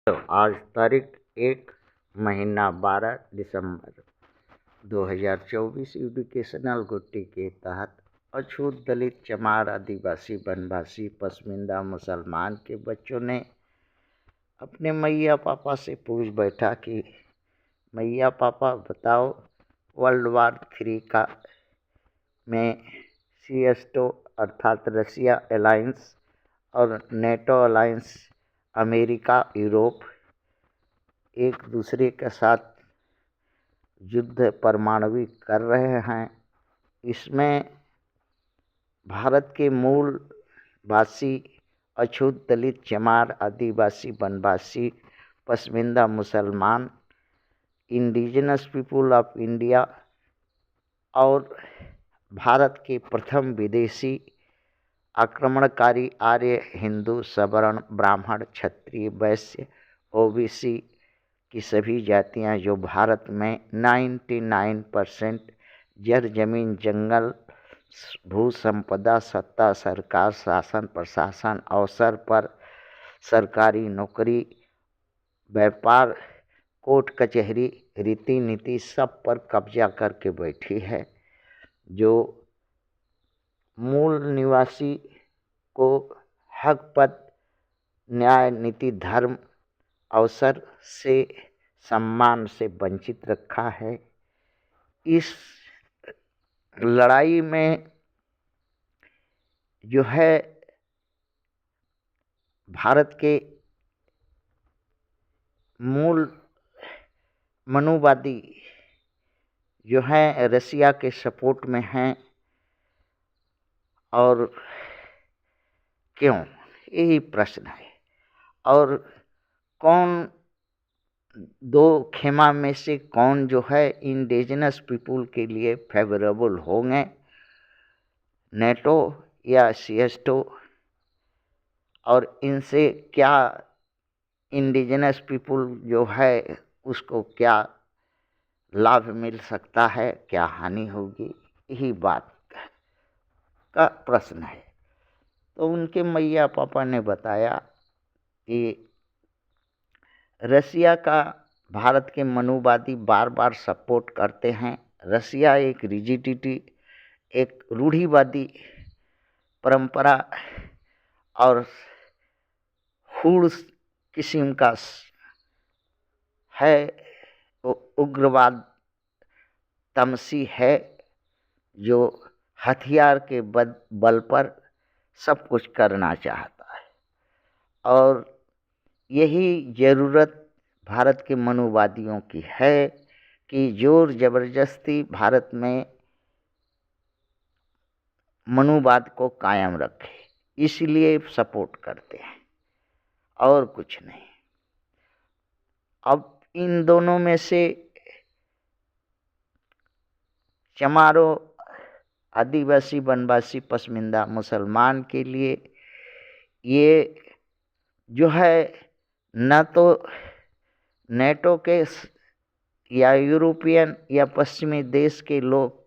तो आज तारीख 1 महीना 12 दिसंबर 2024 एजुकेशनल गुट्टी के तहत अछूत दलित चमार आदिवासी वनवासी पसमिंदा मुसलमान के बच्चों ने अपने मैया पापा से पूछ बैठा कि मैया पापा बताओ, वर्ल्ड वार 3 का में सीएसटो अर्थात रसिया अलायंस और नेटो अलायंस अमेरिका यूरोप एक दूसरे के साथ युद्ध परमाणविक कर रहे हैं। इसमें भारत के मूल वासी अछूत दलित चमार आदिवासी वनवासी पसमिंदा मुसलमान इंडिजिनस पीपुल ऑफ इंडिया और भारत के प्रथम विदेशी आक्रमणकारी आर्य हिंदू सवर्ण ब्राह्मण क्षत्रिय वैश्य ओबीसी की सभी जातियां जो भारत में 99% जड़ जमीन जंगल भू संपदा सत्ता सरकार शासन प्रशासन अवसर पर सरकारी नौकरी व्यापार कोर्ट कचहरी रीति नीति सब पर कब्जा करके बैठी है, जो मूल निवासी को हक पद न्याय नीति धर्म अवसर से सम्मान से वंचित रखा है। इस लड़ाई में जो है भारत के मूल मनुवादी जो हैं रसिया के सपोर्ट में हैं। और क्यों, यही प्रश्न है। और कौन दो खेमा में से कौन जो है इंडिजिनस पीपुल के लिए फेवरेबल होंगे, नेटो या सीएसटो, और इनसे क्या इंडिजिनस पीपुल जो है उसको क्या लाभ मिल सकता है, क्या हानि होगी, यही बात का प्रश्न है। तो उनके मैया पापा ने बताया कि रसिया का भारत के मनुवादी बार बार सपोर्ट करते हैं। रसिया एक रिजिडिटी, एक रूढ़िवादी परंपरा और हूढ़ किस्म का है, उग्रवाद तमसी है, जो हथियार के बल पर सब कुछ करना चाहता है। और यही ज़रूरत भारत के मनुवादियों की है कि जोर ज़बरदस्ती भारत में मनुवाद को कायम रखे, इसलिए सपोर्ट करते हैं और कुछ नहीं। अब इन दोनों में से चमारों आदिवासी वनवासी पसमिंदा मुसलमान के लिए ये जो है न तो नेटो के या यूरोपियन या पश्चिमी देश के लोग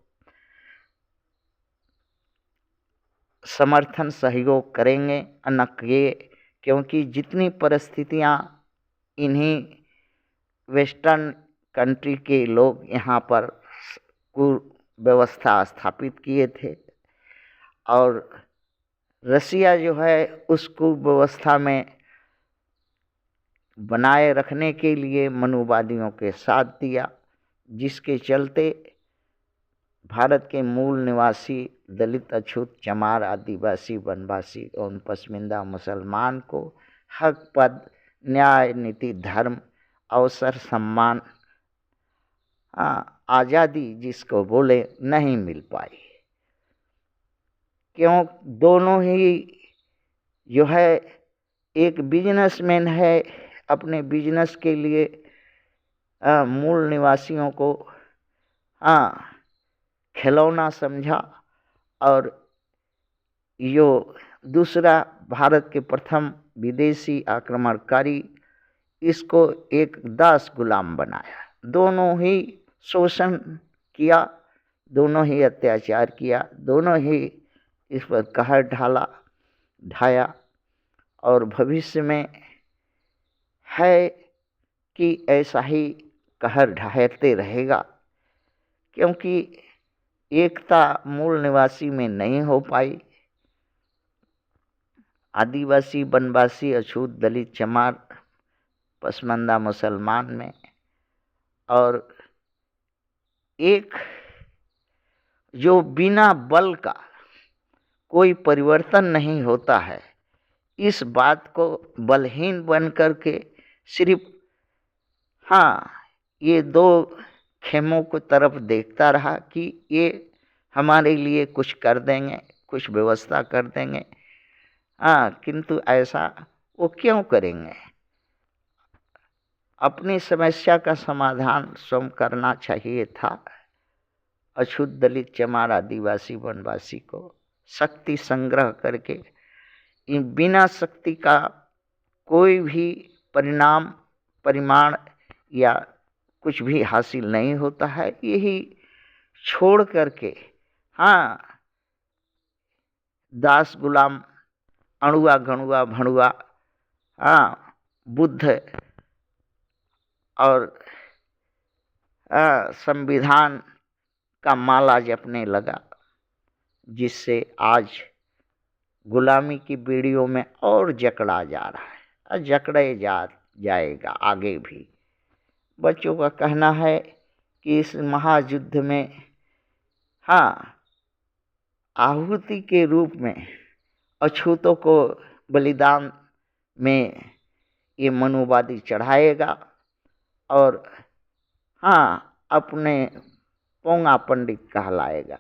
समर्थन सहयोग करेंगे, न ये, क्योंकि जितनी परिस्थितियां इन्हीं वेस्टर्न कंट्री के लोग यहाँ पर व्यवस्था स्थापित किए थे, और रसिया जो है उसको व्यवस्था में बनाए रखने के लिए मनुवादियों के साथ दिया, जिसके चलते भारत के मूल निवासी दलित अछूत चमार आदिवासी वनवासी और पसमिंदा मुसलमान को हक पद न्याय नीति धर्म अवसर सम्मान आज़ादी जिसको बोले नहीं मिल पाई। क्यों, दोनों ही जो है एक बिजनेसमैन है, अपने बिजनेस के लिए मूल निवासियों को खिलौना समझा, और यो दूसरा भारत के प्रथम विदेशी आक्रमणकारी इसको एक दास गुलाम बनाया। दोनों ही शोषण किया, दोनों ही अत्याचार किया, दोनों ही इस पर कहर ढाया, और भविष्य में है कि ऐसा ही कहर ढाहते रहेगा, क्योंकि एकता मूल निवासी में नहीं हो पाई। आदिवासी, वनवासी, अछूत, दलित, चमार, पसमानदा, मुसलमान में, और एक जो बिना बल का कोई परिवर्तन नहीं होता है, इस बात को बलहीन बन कर के सिर्फ ये दो खेमों को तरफ देखता रहा कि ये हमारे लिए कुछ कर देंगे, कुछ व्यवस्था कर देंगे। किंतु ऐसा वो क्यों करेंगे? अपनी समस्या का समाधान स्वयं करना चाहिए था। अछूत, दलित, चमार, आदिवासी, वनवासी को शक्ति संग्रह करके, इन बिना शक्ति का कोई भी परिमाण या कुछ भी हासिल नहीं होता है। यही छोड़ करके दास गुलाम, अणुआ घणुआ भणुआ, बुद्ध और संविधान का माला जपने लगा, जिससे आज गुलामी की बीड़ियों में और जकड़ा जा रहा है और जकड़े जाएगा आगे भी। बच्चों का कहना है कि इस महायुद्ध में आहुति के रूप में अछूतों को बलिदान में ये मनुवादी चढ़ाएगा और अपने पोंगा पंडित कहलाएगा।